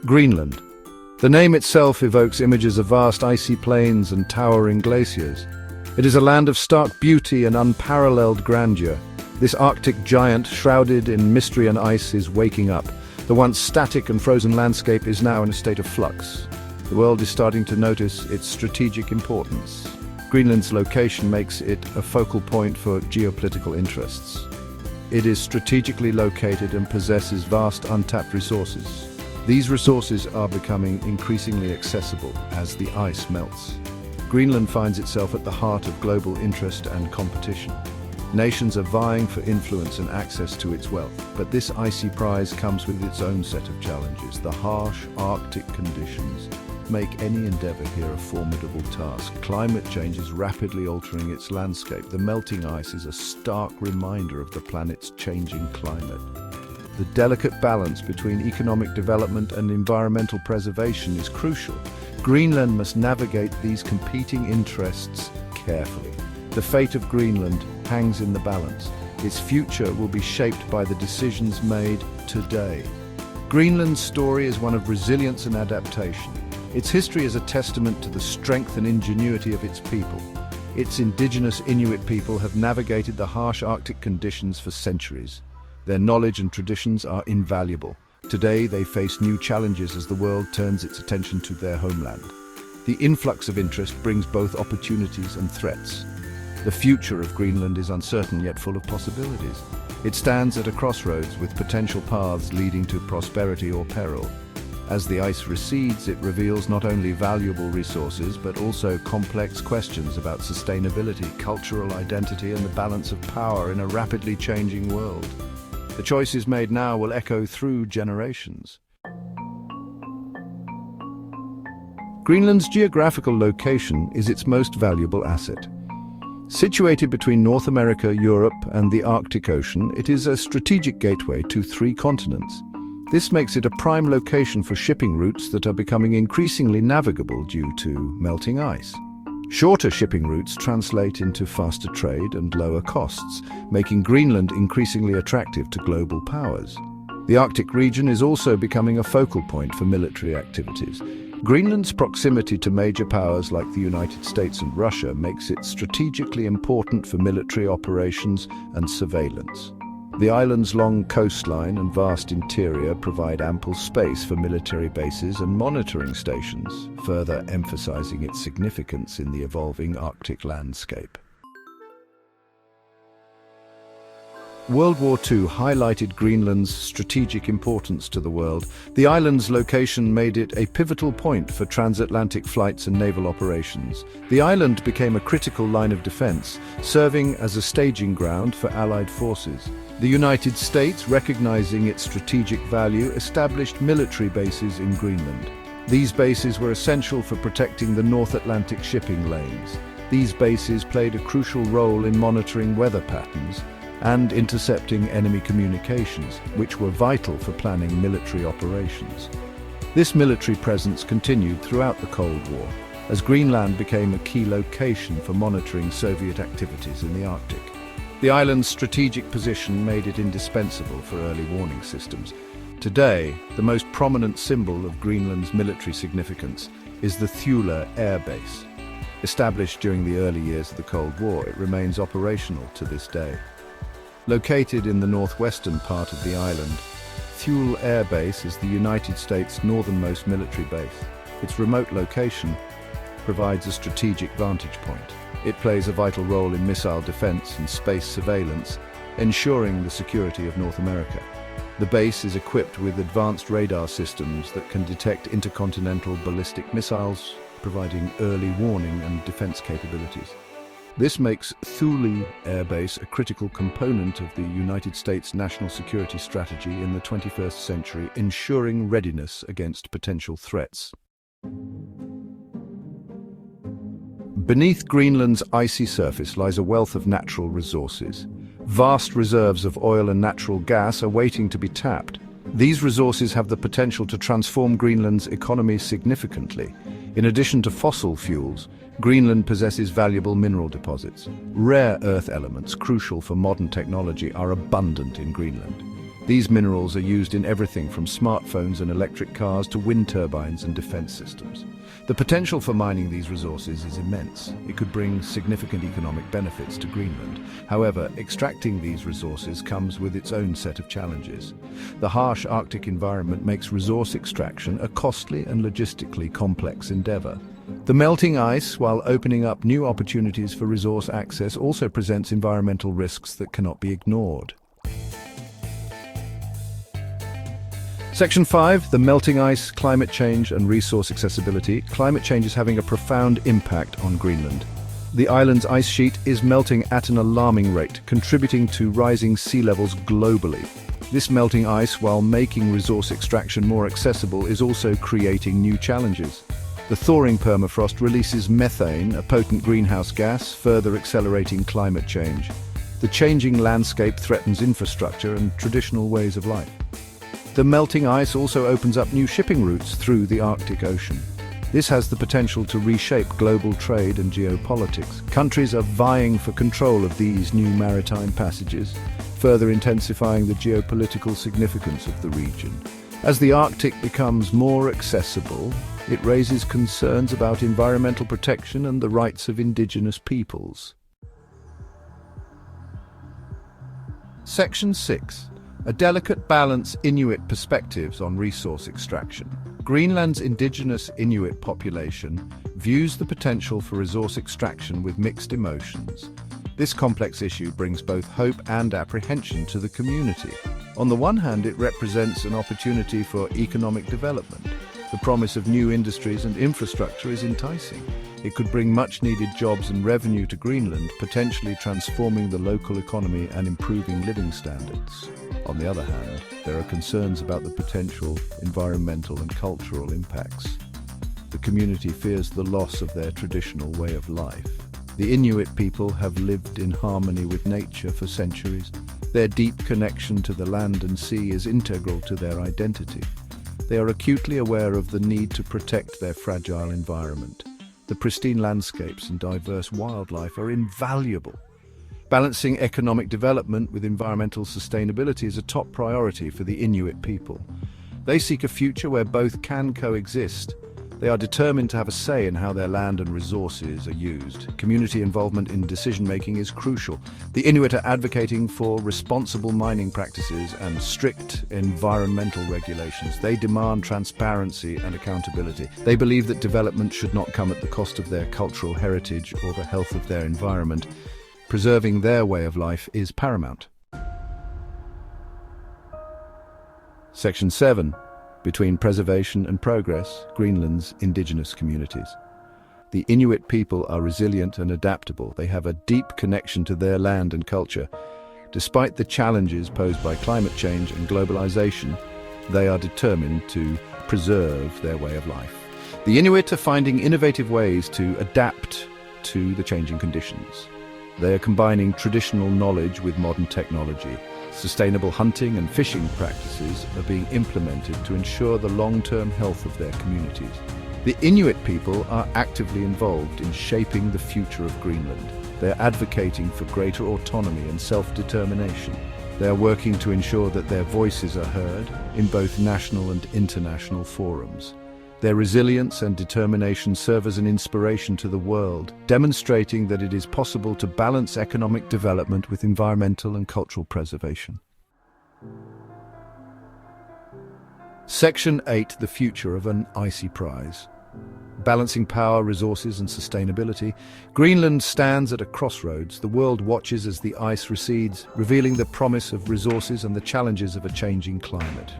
Greenland. The name itself evokes images of vast icy plains and towering glaciers. It is a land of stark beauty and unparalleled grandeur. This Arctic giant, shrouded in mystery and ice, is waking up. The once static and frozen landscape is now in a state of flux. The world is starting to notice its strategic importance. Greenland's location makes it a focal point for geopolitical interests. It is strategically located and possesses vast untapped resources. These resources are becoming increasingly accessible as the ice melts. Greenland finds itself at the heart of global interest and competition. Nations are vying for influence and access to its wealth, but this icy prize comes with its own set of challenges. The harsh Arctic conditions make any endeavor here a formidable task. Climate change is rapidly altering its landscape. The melting ice is a stark reminder of the planet's changing climate. The delicate balance between economic development and environmental preservation is crucial. Greenland must navigate these competing interests carefully. The fate of Greenland hangs in the balance. Its future will be shaped by the decisions made today. Greenland's story is one of resilience and adaptation. Its history is a testament to the strength and ingenuity of its people. Its indigenous Inuit people have navigated the harsh Arctic conditions for centuries. Their knowledge and traditions are invaluable. Today, they face new challenges as the world turns its attention to their homeland. The influx of interest brings both opportunities and threats. The future of Greenland is uncertain yet full of possibilities. It stands at a crossroads with potential paths leading to prosperity or peril. As the ice recedes, it reveals not only valuable resources but also complex questions about sustainability, cultural identity, and the balance of power in a rapidly changing world. The choices made now will echo through generations. Greenland's geographical location is its most valuable asset. Situated between North America, Europe, and the Arctic Ocean, it is a strategic gateway to 3 continents. This makes it a prime location for shipping routes that are becoming increasingly navigable due to melting ice. Shorter shipping routes translate into faster trade and lower costs, making Greenland increasingly attractive to global powers. The Arctic region is also becoming a focal point for military activities. Greenland's proximity to major powers like the United States and Russia makes it strategically important for military operations and surveillance. The island's long coastline and vast interior provide ample space for military bases and monitoring stations, further emphasizing its significance in the evolving Arctic landscape. World War II highlighted Greenland's strategic importance to the world. The island's location made it a pivotal point for transatlantic flights and naval operations. The island became a critical line of defense, serving as a staging ground for Allied forces. The United States, recognizing its strategic value, established military bases in Greenland. These bases were essential for protecting the North Atlantic shipping lanes. These bases played a crucial role in monitoring weather patterns and intercepting enemy communications, which were vital for planning military operations. This military presence continued throughout the Cold War, as Greenland became a key location for monitoring Soviet activities in the Arctic. The island's strategic position made it indispensable for early warning systems. Today, the most prominent symbol of Greenland's military significance is the Thule Air Base. Established during the early years of the Cold War, it remains operational to this day. Located in the northwestern part of the island, Thule Air Base is the United States' northernmost military base. Its remote location provides a strategic vantage point. It plays a vital role in missile defense and space surveillance, ensuring the security of North America. The base is equipped with advanced radar systems that can detect intercontinental ballistic missiles, providing early warning and defense capabilities. This makes Thule Air Base a critical component of the United States national security strategy in the 21st century, ensuring readiness against potential threats. Beneath Greenland's icy surface lies a wealth of natural resources. Vast reserves of oil and natural gas are waiting to be tapped. These resources have the potential to transform Greenland's economy significantly. In addition to fossil fuels, Greenland possesses valuable mineral deposits. Rare earth elements crucial for modern technology are abundant in Greenland. These minerals are used in everything from smartphones and electric cars to wind turbines and defense systems. The potential for mining these resources is immense. It could bring significant economic benefits to Greenland. However, extracting these resources comes with its own set of challenges. The harsh Arctic environment makes resource extraction a costly and logistically complex endeavor. The melting ice, while opening up new opportunities for resource access, also presents environmental risks that cannot be ignored. Section 5, the melting ice, climate change and resource accessibility. Climate change is having a profound impact on Greenland. The island's ice sheet is melting at an alarming rate, contributing to rising sea levels globally. This melting ice, while making resource extraction more accessible, is also creating new challenges. The thawing permafrost releases methane, a potent greenhouse gas, further accelerating climate change. The changing landscape threatens infrastructure and traditional ways of life. The melting ice also opens up new shipping routes through the Arctic Ocean. This has the potential to reshape global trade and geopolitics. Countries are vying for control of these new maritime passages, further intensifying the geopolitical significance of the region. As the Arctic becomes more accessible, it raises concerns about environmental protection and the rights of indigenous peoples. Section 6. A delicate balance: Inuit perspectives on resource extraction. Greenland's indigenous Inuit population views the potential for resource extraction with mixed emotions. This complex issue brings both hope and apprehension to the community. On the one hand, it represents an opportunity for economic development. The promise of new industries and infrastructure is enticing. It could bring much-needed jobs and revenue to Greenland, potentially transforming the local economy and improving living standards. On the other hand, there are concerns about the potential environmental and cultural impacts. The community fears the loss of their traditional way of life. The Inuit people have lived in harmony with nature for centuries. Their deep connection to the land and sea is integral to their identity. They are acutely aware of the need to protect their fragile environment. The pristine landscapes and diverse wildlife are invaluable. Balancing economic development with environmental sustainability is a top priority for the Inuit people. They seek a future where both can coexist. They are determined to have a say in how their land and resources are used. Community involvement in decision-making is crucial. The Inuit are advocating for responsible mining practices and strict environmental regulations. They demand transparency and accountability. They believe that development should not come at the cost of their cultural heritage or the health of their environment. Preserving their way of life is paramount. Section 7. Between preservation and progress, Greenland's indigenous communities. The Inuit people are resilient and adaptable. They have a deep connection to their land and culture. Despite the challenges posed by climate change and globalization, they are determined to preserve their way of life. The Inuit are finding innovative ways to adapt to the changing conditions. They are combining traditional knowledge with modern technology. Sustainable hunting and fishing practices are being implemented to ensure the long-term health of their communities. The Inuit people are actively involved in shaping the future of Greenland. They are advocating for greater autonomy and self-determination. They are working to ensure that their voices are heard in both national and international forums. Their resilience and determination serve as an inspiration to the world, demonstrating that it is possible to balance economic development with environmental and cultural preservation. Section 8. The future of an Icy Prize. Balancing power, resources and sustainability. Greenland stands at a crossroads. The world watches as the ice recedes, revealing the promise of resources and the challenges of a changing climate.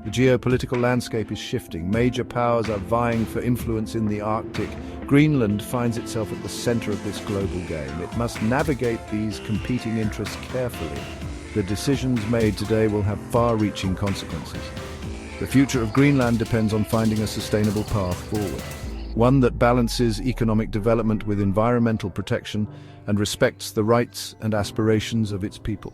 The geopolitical landscape is shifting. Major powers are vying for influence in the Arctic. Greenland finds itself at the center of this global game. It must navigate these competing interests carefully. The decisions made today will have far-reaching consequences. The future of Greenland depends on finding a sustainable path forward, one that balances economic development with environmental protection and respects the rights and aspirations of its people.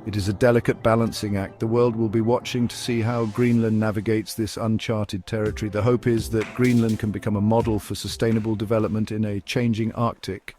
It is a delicate balancing act. The world will be watching to see how Greenland navigates this uncharted territory. The hope is that Greenland can become a model for sustainable development in a changing Arctic.